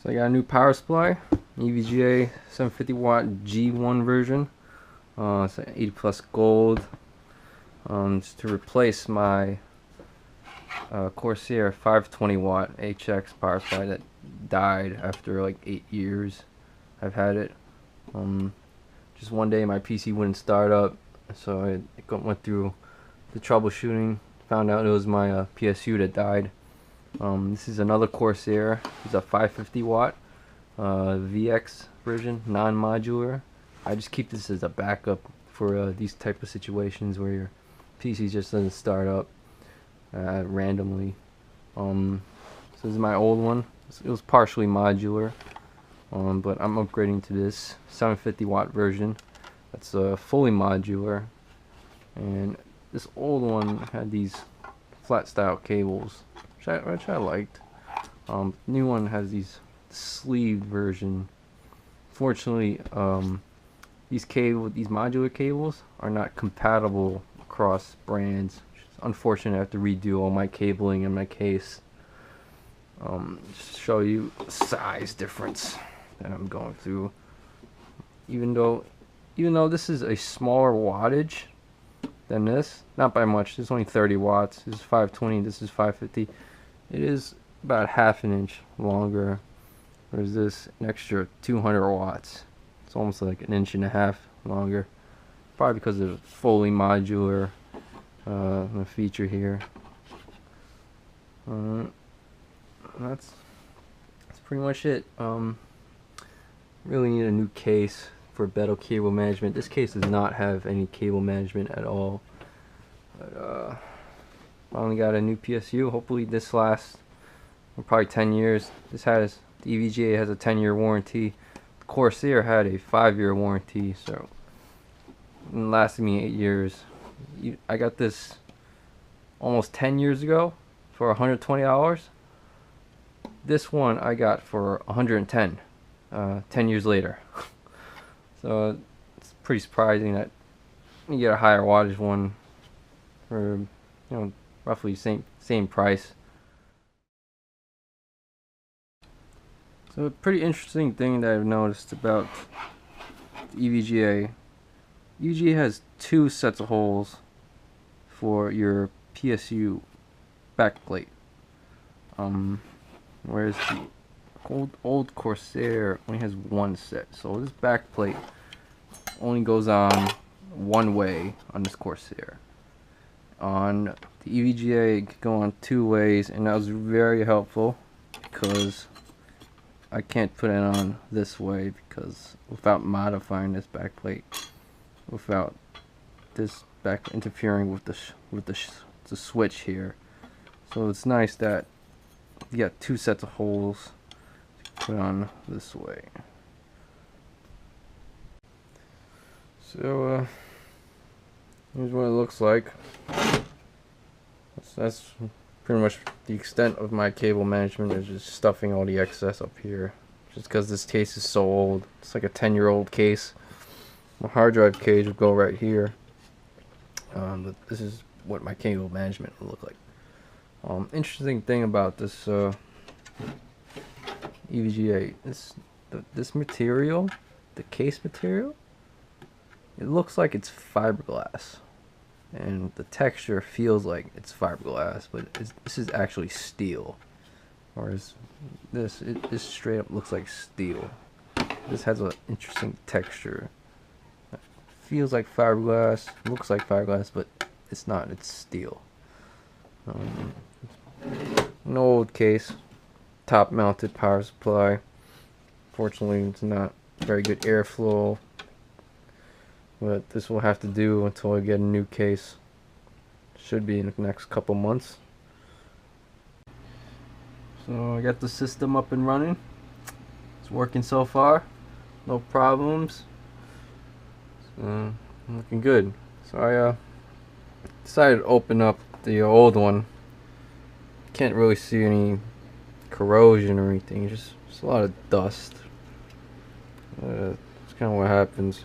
So I got a new power supply, EVGA 750 watt G1 version. It's an 80 plus gold. Just to replace my Corsair 520 watt HX power supply that died after like 8 years. I've had it. Just one day my PC wouldn't start up, so I went through the troubleshooting. Found out it was my PSU that died. This is another Corsair. It's a 550 watt VX version, non-modular. I just keep this as a backup for these type of situations where your PC just doesn't start up randomly. So this is my old one. It was partially modular, but I'm upgrading to this 750 watt version. That's fully modular, and this old one had these flat style cables, which I liked. New one has these sleeved version. Fortunately, these modular cables are not compatible across brands. It's unfortunate. I have to redo all my cabling in my case. Just to show you the size difference that I'm going through. Even though this is a smaller wattage than this, not by much. This is only 30 watts. This is 520. This is 550. It is about half an inch longer. Whereas this an extra 200 watts. It's almost like an inch and a half longer. Probably because of the fully modular feature here. That's pretty much it. Really need a new case for better cable management. This case does not have any cable management at all. But finally got a new PSU. Hopefully this lasts probably 10 years. The EVGA has a 10-year warranty. The Corsair had a 5-year warranty, so it lasted me 8 years. I got this almost 10 years ago for $120. This one I got for $110 10 years later. So it's pretty surprising that you get a higher wattage one for, roughly same price. So a pretty interesting thing that I've noticed about the EVGA. EVGA has 2 sets of holes for your PSU backplate. Whereas the old Corsair only has 1 set. So this backplate only goes on one way on this Corsair. On the EVGA it could go on 2 ways, and that was very helpful because I can't put it on this way because without modifying this backplate, without this back interfering with the switch here. So it's nice that you got 2 sets of holes to put on this way. So here's what it looks like. That's pretty much the extent of my cable management, is just stuffing all the excess up here. Just because this case is so old. It's like a 10-year-old case. My hard drive cage would go right here. But this is what my cable management would look like. Interesting thing about this EVGA, this material, the case material, it looks like it's fiberglass, and the texture feels like it's fiberglass, but this is actually steel. Whereas this straight up looks like steel. This has an interesting texture. It feels like fiberglass, looks like fiberglass, but it's not. It's steel. An old case, top mounted power supply. Fortunately it's not very good airflow, but this will have to do until I get a new case. Should be in the next couple months. So I got the system up and running. It's working so far, no problems. So looking good. So I decided to open up the old one. Can't really see any corrosion or anything, just a lot of dust. It's kind of what happens.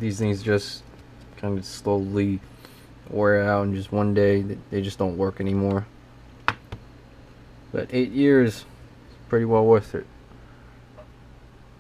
These things just kind of slowly wear out, and just one day they just don't work anymore. But 8 years, pretty well worth it.